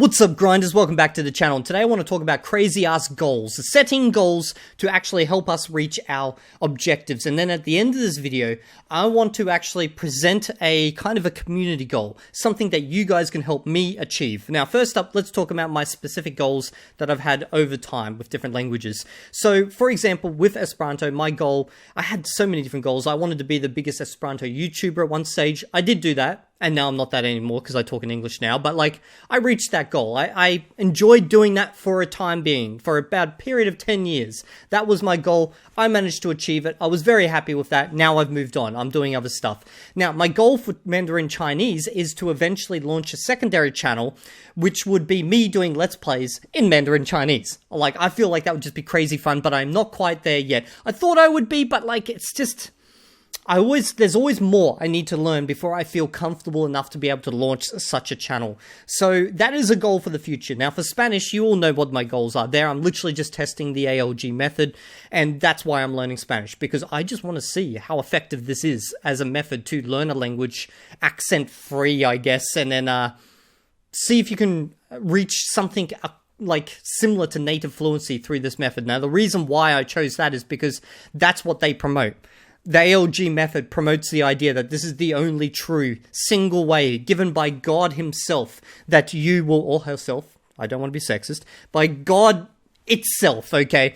What's up, grinders? Welcome back to the channel. And today I want to talk about crazy ass goals, setting goals to actually help us reach our objectives. And then at the end of this video, I want to actually present a kind of a community goal, something that you guys can help me achieve. Now, first up, let's talk about my specific goals that I've had over time with different languages. So, for example, with Esperanto, my goal, I had so many different goals. I wanted to be the biggest Esperanto YouTuber at one stage. I did do that. And now I'm not that anymore because I talk in English now. But like, I reached that goal. I enjoyed doing that for a time being, for about a period of 10 years. That was my goal. I managed to achieve it. I was very happy with that. Now I've moved on. I'm doing other stuff. Now, my goal for Mandarin Chinese is to eventually launch a secondary channel, which would be me doing Let's Plays in Mandarin Chinese. Like, I feel like that would just be crazy fun, but I'm not quite there yet. I thought I would be, but like, it's just... there's always more I need to learn before I feel comfortable enough to be able to launch such a channel. So that is a goal for the future. Now for Spanish, you all know what my goals are there. I'm literally just testing the ALG method, and that's why I'm learning Spanish, because I just want to see how effective this is as a method to learn a language accent-free, I guess, and then see if you can reach something like similar to native fluency through this method. Now the reason why I chose that is because that's what they promote. The ALG method promotes the idea that this is the only true, single way, given by God himself, that you will, or herself, I don't want to be sexist, by God itself, okay,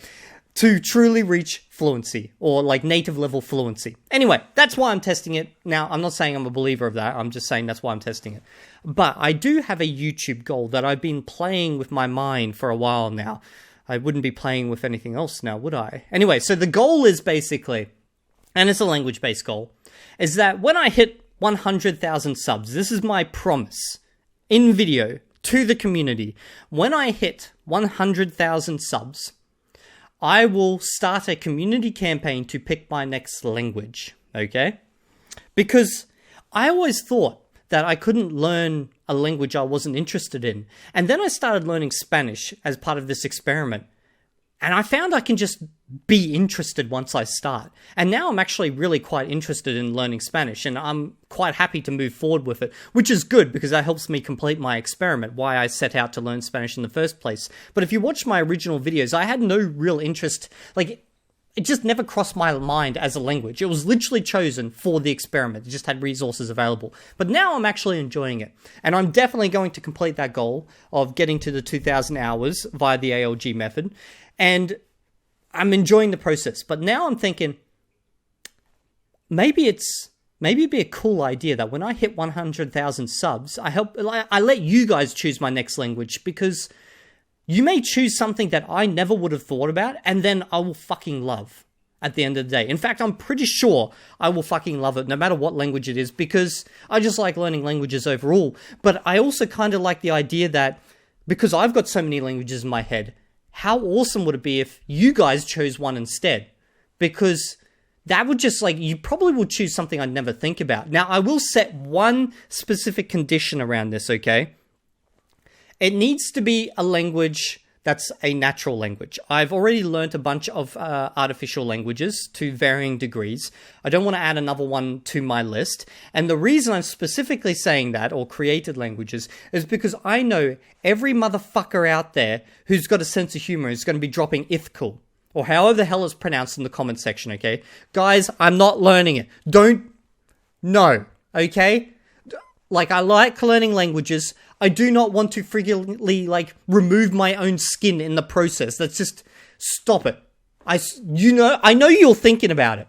to truly reach fluency, or like native level fluency. Anyway, that's why I'm testing it. Now, I'm not saying I'm a believer of that, I'm just saying that's why I'm testing it. But I do have a YouTube goal that I've been playing with my mind for a while now. I wouldn't be playing with anything else now, would I? Anyway, so the goal is basically... and it's a language-based goal, is that when I hit 100,000 subs, this is my promise in video to the community. When I hit 100,000 subs, I will start a community campaign to pick my next language, okay? Because I always thought that I couldn't learn a language I wasn't interested in. And then I started learning Spanish as part of this experiment. And I found I can just be interested once I start. And now I'm actually really quite interested in learning Spanish, and I'm quite happy to move forward with it, which is good because that helps me complete my experiment, why I set out to learn Spanish in the first place. But if you watch my original videos, I had no real interest, like, it just never crossed my mind as a language. It was literally chosen for the experiment. It just had resources available. But now I'm actually enjoying it. And I'm definitely going to complete that goal of getting to the 2,000 hours via the ALG method. And I'm enjoying the process. But now I'm thinking, maybe it'd be a cool idea that when I hit 100,000 subs, I let you guys choose my next language, because you may choose something that I never would have thought about, and then I will fucking love at the end of the day. In fact, I'm pretty sure I will fucking love it no matter what language it is, because I just like learning languages overall. But I also kind of like the idea that, because I've got so many languages in my head, how awesome would it be if you guys chose one instead? Because that would just, like, you probably will choose something I'd never think about. Now, I will set one specific condition around this, okay? It needs to be a language that's a natural language. I've already learnt a bunch of artificial languages to varying degrees. I don't want to add another one to my list. And the reason I'm specifically saying that, or created languages, is because I know every motherfucker out there who's got a sense of humor is going to be dropping ithkul, or however the hell it's pronounced in the comment section, okay? Guys, I'm not learning it. No, okay? Like, I like learning languages. I do not want to frequently, like, remove my own skin in the process. Let's just stop it. I know you're thinking about it.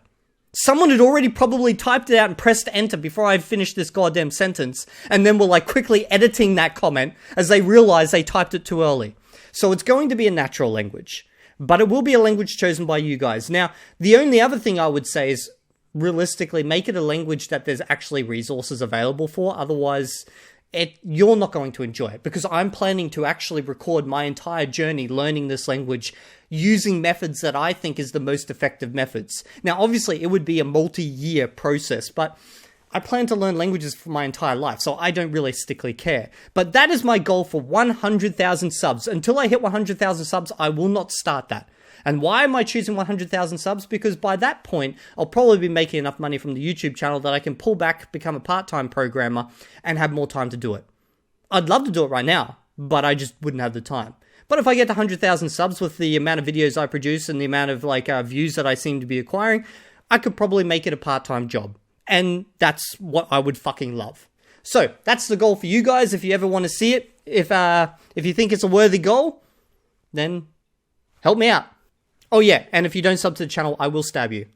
Someone had already probably typed it out and pressed enter before I finished this goddamn sentence, and then were, like, quickly editing that comment as they realized they typed it too early. So it's going to be a natural language, but it will be a language chosen by you guys. Now, the only other thing I would say is, realistically, make it a language that there's actually resources available for. Otherwise, you're not going to enjoy it, because I'm planning to actually record my entire journey learning this language using methods that I think is the most effective methods. Now, obviously, it would be a multi-year process, but I plan to learn languages for my entire life, so I don't realistically care. But that is my goal for 100,000 subs. Until I hit 100,000 subs, I will not start that. And why am I choosing 100,000 subs? Because by that point, I'll probably be making enough money from the YouTube channel that I can pull back, become a part-time programmer, and have more time to do it. I'd love to do it right now. but I just wouldn't have the time. But if I get to 100,000 subs with the amount of videos I produce and the amount of views that I seem to be acquiring, I could probably make it a part-time job. And that's what I would fucking love. So that's the goal for you guys. If you ever want to see it, if you think it's a worthy goal, then help me out. Oh yeah, and if you don't sub to the channel, I will stab you.